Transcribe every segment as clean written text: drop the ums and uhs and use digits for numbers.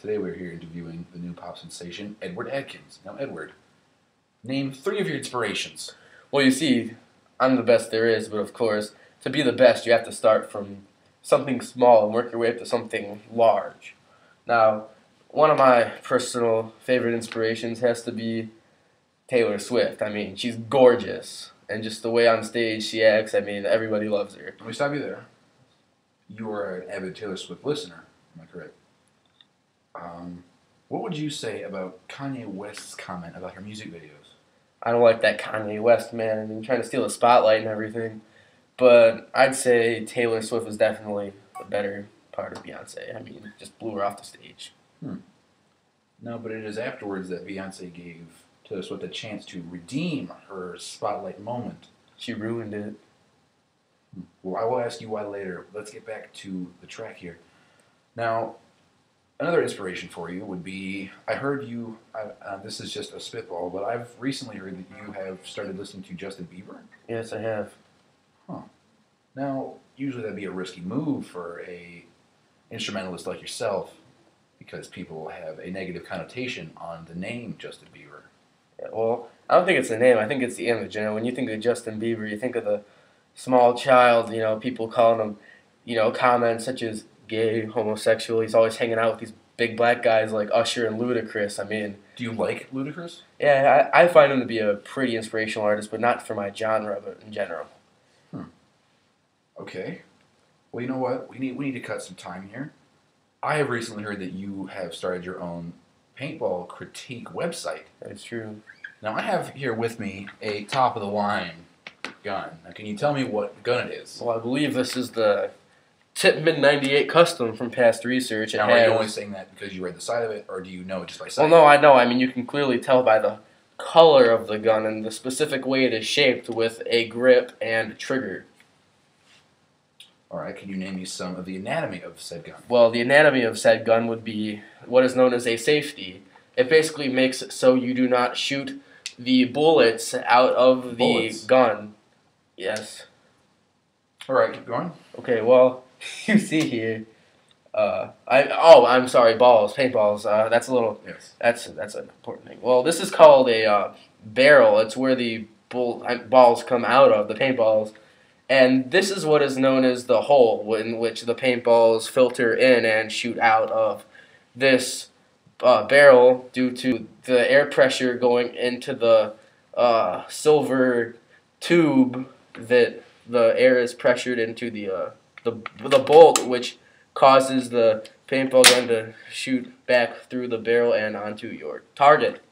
Today we're here interviewing the new pop sensation, Edward Adkins. Now, Edward, name 3 of your inspirations. Well, you see, I'm the best there is, but of course, to be the best, you have to start from something small and work your way up to something large. Now, one of my personal favorite inspirations has to be Taylor Swift. I mean, she's gorgeous, and just the way on stage she acts, I mean, everybody loves her. Let me stop you there. You are an avid Taylor Swift listener, am I correct? What would you say about Kanye West's comment about her music videos? I don't like that Kanye West man. I mean, trying to steal the spotlight and everything. But I'd say Taylor Swift was definitely the better part of Beyonce. I mean, just blew her off the stage. No, but it is afterwards that Beyonce gave Taylor Swift a chance to redeem her spotlight moment. She ruined it. Well, I will ask you why later. Let's get back to the track here. Now, another inspiration for you would be, I heard you, this is just a spitball, but I've recently heard that you have started listening to Justin Bieber. Yes, I have. Now, usually that'd be a risky move for a instrumentalist like yourself, because people have a negative connotation on the name Justin Bieber. Yeah, well, I don't think it's the name. I think it's the image. You know, when you think of Justin Bieber, you think of the small child, you know, people calling him, you know, comments such as gay, homosexual. He's always hanging out with these big black guys like Usher and Ludacris. I mean, Do you like Ludacris? yeah, I find him to be a pretty inspirational artist, but not for my genre, but in general. Okay. Well, you know what? We need to cut some time here. I have recently heard that you have started your own paintball critique website. That's true. Now, I have here with me a top-of-the-line gun. Now, can you tell me what gun it is? Well, I believe this is the Tippmann 98 Custom from past research. Now, are you only saying that because you read the side of it, or do you know it just by sight? Well, no, I know. I mean, you can clearly tell by the color of the gun and the specific way it is shaped with a grip and trigger. All right, can you name me some of the anatomy of said gun? Well, the anatomy of said gun would be what is known as a safety. It basically makes it so you do not shoot the bullets out of the gun. Yes. All right, keep going. Okay, well, you see here. I'm sorry, balls, paintballs. That's a little. Yes. That's an important thing. Well, this is called a barrel. It's where the balls come out of, the paintballs. And this is what is known as the hole in which the paintballs filter in and shoot out of. This barrel, due to the air pressure going into the silver tube that the air is pressured into the bolt, which causes the paintball gun to shoot back through the barrel and onto your target.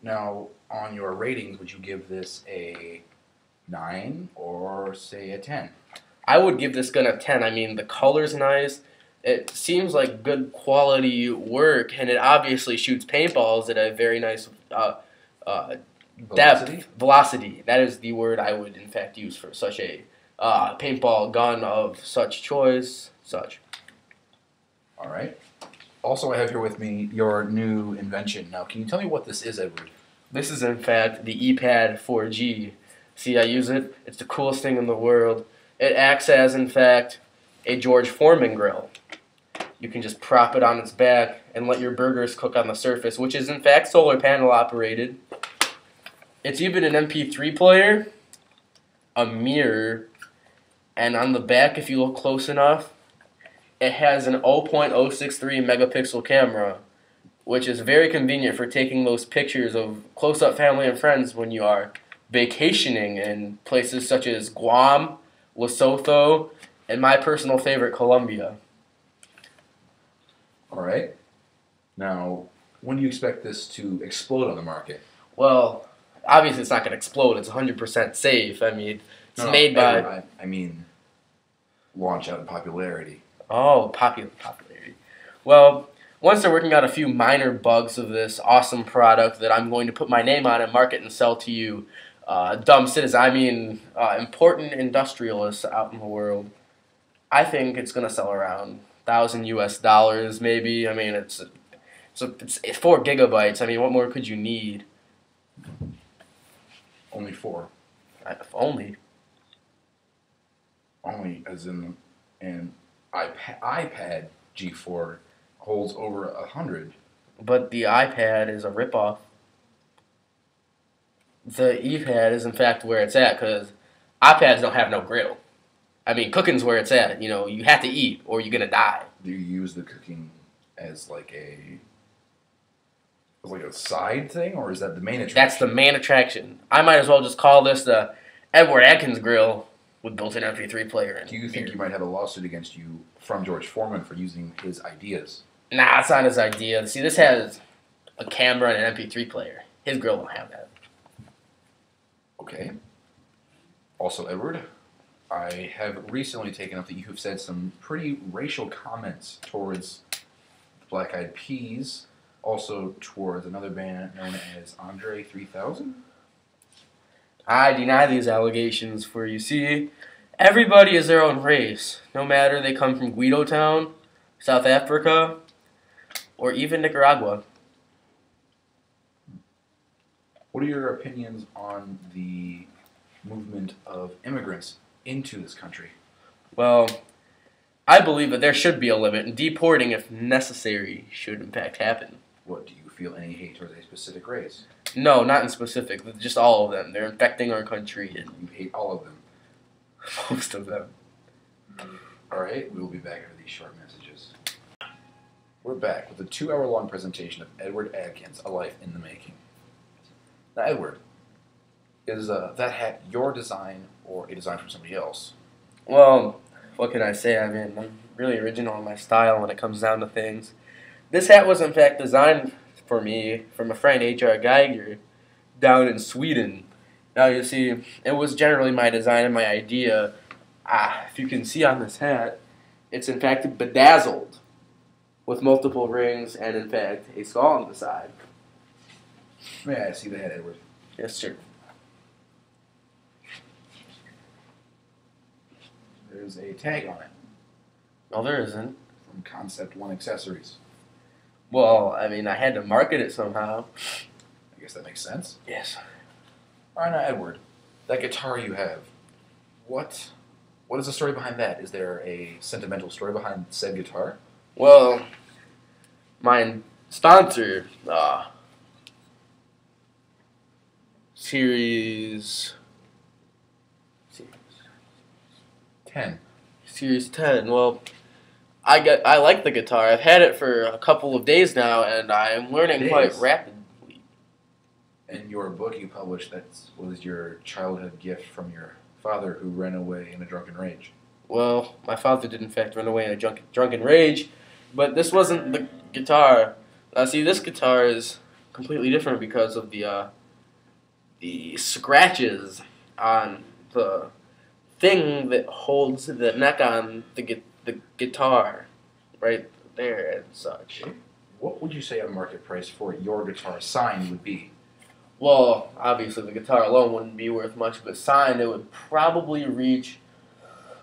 Now, on your ratings, would you give this a 9 or, say, a 10? I would give this gun a 10. I mean, the color's nice. It seems like good quality work, and it obviously shoots paintballs at a very nice depth. Velocity. That is the word I would, in fact, use for such a paintball gun of such choice. All right. Also, I have here with me your new invention. Now, can you tell me what this is, Edward? This is, in fact, the ePad 4G. See, I use it. It's the coolest thing in the world. It acts as, in fact, a George Foreman grill. You can just prop it on its back and let your burgers cook on the surface, which is, in fact, solar panel operated. It's even an MP3 player, a mirror, and on the back, if you look close enough, it has an 0.063 megapixel camera, which is very convenient for taking those pictures of close-up family and friends when you are vacationing in places such as Guam, Lesotho, and my personal favorite, Colombia. All right. Now, when do you expect this to explode on the market? Well, obviously it's not going to explode. It's 100% safe. I mean, it's made by... I mean, launch out in popularity. Oh, popularity. Well, once they're working out a few minor bugs of this awesome product that I'm going to put my name on and market and sell to you, dumb citizens, I mean important industrialists out in the world, I think it's going to sell around $1,000 maybe. I mean, it's 4 gigabytes. I mean, what more could you need? Only 4. If only. Only as in iPad G4 holds over 100. But the iPad is a ripoff. The ePad is in fact where it's at because iPads don't have no grill. I mean, cooking's where it's at. You know, you have to eat or you're gonna die. Do you use the cooking as like a side thing, or is that the main attraction? That's the main attraction. I might as well just call this the Edward Atkins Grill with built-in MP3 player. Do you think you might have a lawsuit against you from George Foreman for using his ideas? Nah, it's not his idea. See, this has a camera and an MP3 player. His grill don't have that. Okay. Also, Edward, I have recently taken up that you have said some pretty racial comments towards Black Eyed Peas, also towards another band known as Andre 3000. I deny these allegations, for you see, everybody is their own race, no matter they come from Guido Town, South Africa, or even Nicaragua. What are your opinions on the movement of immigrants into this country? Well, I believe that there should be a limit, and deporting, if necessary, should in fact happen. What, do you feel any hate towards a specific race? No, not in specific, just all of them. They're infecting our country, and You hate all of them. most of them. Alright, we will be back after these short messages. We're back with a 2-hour-long presentation of Edward Adkins, A Life in the Making. Now, Edward, is that hat your design or a design from somebody else? Well, what can I say? I mean, I'm really original in my style when it comes down to things. This hat was in fact designed for me from a friend, H.R. Geiger, down in Sweden. Now, you see, it was generally my design and my idea. If you can see on this hat, it's in fact bedazzled with multiple rings and in fact a skull on the side. May I see the hat, Edward? Yes, sir. There's a tag on it No, there isn't. from Concept One Accessories. Well, I mean, I had to market it somehow. I guess that makes sense. Yes. Alright, now, Edward, that guitar you have, what is the story behind that? Is there a sentimental story behind said guitar? Well, my sponsor, Series 10. Series 10. Well, I like the guitar. I've had it for a couple of days now, and I'm learning quite Days? rapidly. In your book you published, that was your childhood gift from your father who ran away in a drunken rage. Well, my father did in fact run away in a drunken rage, but this wasn't the guitar. See, this guitar is completely different because of the scratches on the thing that holds the neck on the guitar, right there and such. What would you say a market price for your guitar signed would be? Well, obviously the guitar alone wouldn't be worth much, but signed it would probably reach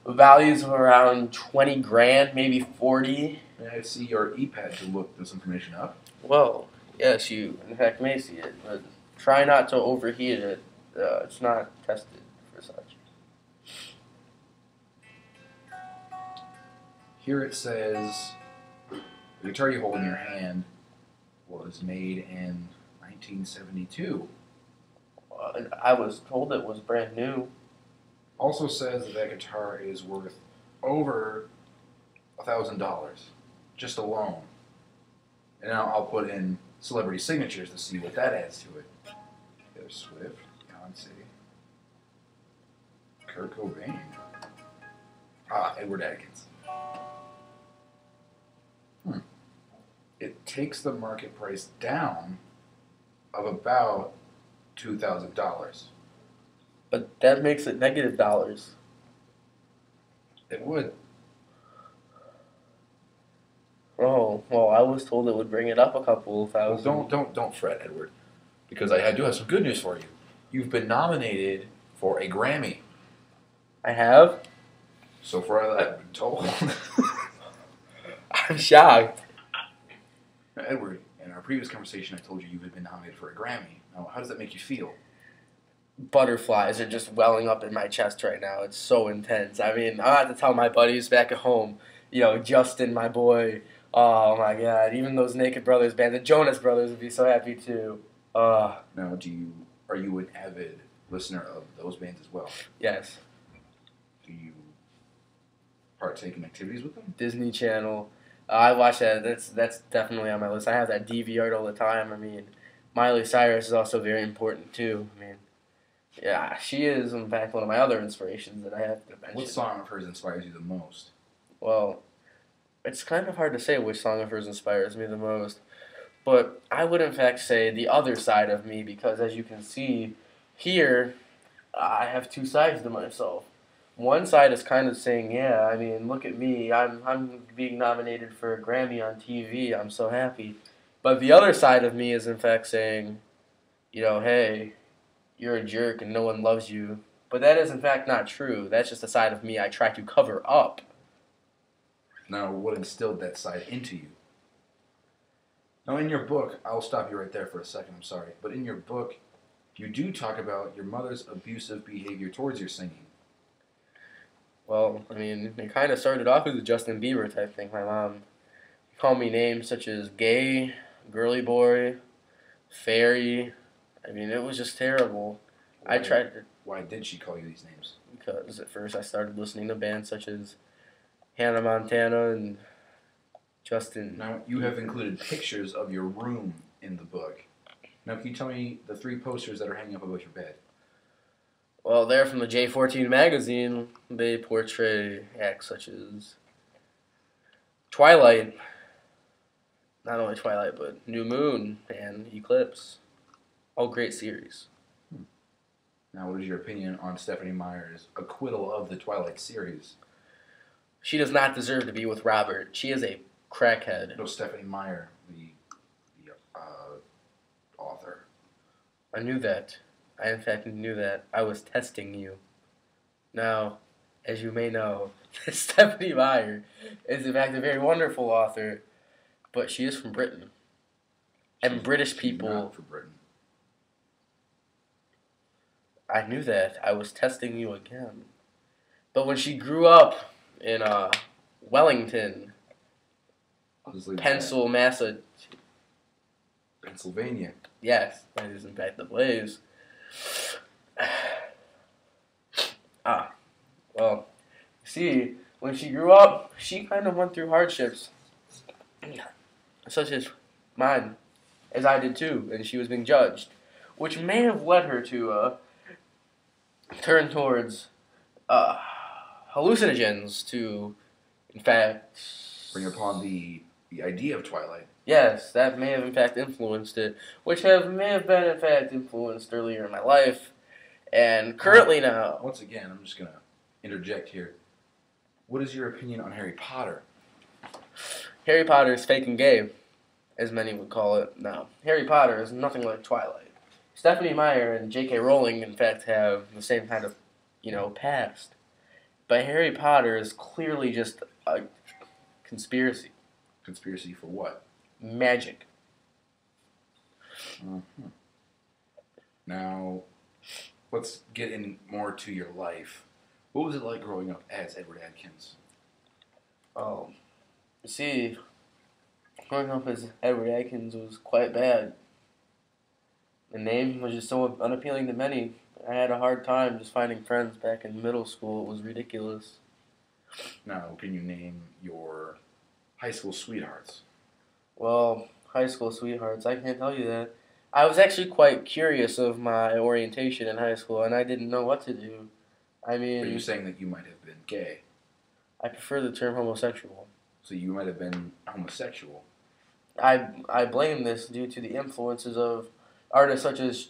values of around 20 grand, maybe 40. May I see your e-pad to look this information up? Well, yes, you in fact may see it, but try not to overheat it. It's not tested for such. Here it says the guitar you hold in your hand was made in 1972. I was told it was brand new. Also says that guitar is worth over $1,000, just alone. And now I'll put in celebrity signatures to see what that adds to it. Taylor Swift, Beyonce, Kurt Cobain, Edward Adkins. It takes the market price down of about $2,000. But that makes it negative dollars. It would. Oh, well, I was told it would bring it up a couple of Well, thousand. don't fret, Edward, because I do have some good news for you. You've been nominated for a Grammy. I have? So far, I've been told. I'm shocked. Now, Edward, in our previous conversation, I told you had been nominated for a Grammy. Now, how does that make you feel? Butterflies are just welling up in my chest right now. It's so intense. I mean, I'll have to tell my buddies back at home Justin, my boy. Oh my God! Even those Naked Brothers band, the Jonas Brothers would be so happy too. Now, are you an avid listener of those bands as well? Yes. Do you partake in activities with them? Disney Channel. I watch that. That's definitely on my list. I have that DVR all the time. I mean, Miley Cyrus is also very important too. I mean, yeah, she is in fact one of my other inspirations that I have to mention. What song of hers inspires you the most? Well, it's kind of hard to say which song of hers inspires me the most, but I would in fact say the other side of me because as you can see here, I have two sides to myself. One side is kind of saying, yeah, I mean, look at me. I'm being nominated for a Grammy on TV. I'm so happy. But the other side of me is in fact saying, hey, you're a jerk and no one loves you. But that is in fact not true. That's just a side of me I try to cover up. Now, what instilled that side into you? Now, in your book, I'll stop you right there for a second, I'm sorry. But in your book, you do talk about your mother's abusive behavior towards your singing. Well, I mean, it kind of started off as a Justin Bieber type thing. My mom called me names such as gay, girly boy, fairy. I mean, it was just terrible. I tried to, Why did she call you these names? because at first I started listening to bands such as Hannah Montana and Justin. Now, you have included pictures of your room in the book. Now, can you tell me the 3 posters that are hanging up above your bed? Well, they're from the J14 magazine. They portray acts such as Twilight, not only Twilight, but New Moon and Eclipse. All great series. Now, what is your opinion on Stephanie Meyer's acquittal of the Twilight series? She does not deserve to be with Robert. She is a crackhead. No, Stephanie Meyer, the author. I knew that. I in fact knew that. I was testing you. Now, as you may know, Stephanie Meyer is in fact a very wonderful author, but she is from Britain. And British She's people... not for Britain. I knew that. I was testing you again. But when she grew up in Wellington, I'll just leave it Pennsylvania. Yes, that is in fact the place. Well, see, when she grew up, she kind of went through hardships, such as mine, as I did too, and she was being judged, which may have led her to turn towards hallucinogens to, in fact, Bring upon the idea of Twilight. yes, that may have in fact influenced it, which may have been in fact influenced earlier in my life, and currently now. Once again, I'm just going to interject here. What is your opinion on Harry Potter? Harry Potter is fake and gay, as many would call it. No, Harry Potter is nothing like Twilight. Stephanie Meyer and J.K. Rowling, in fact, have the same kind of, past. But Harry Potter is clearly just a conspiracy. Conspiracy for what? Magic. Uh-huh. Now, let's get in more to your life. What was it like growing up as Edward Adkins? You see, growing up as Edward Adkins was quite bad. The name was just so unappealing to many. I had a hard time just finding friends back in middle school. It was ridiculous. Now, can you name your high school sweethearts? Well, high school sweethearts, I can't tell you that. I was actually quite curious of my orientation in high school, and I didn't know what to do. I Are you mean, saying that you might have been gay? I prefer the term homosexual. So you might have been homosexual. I blame this due to the influences of artists such as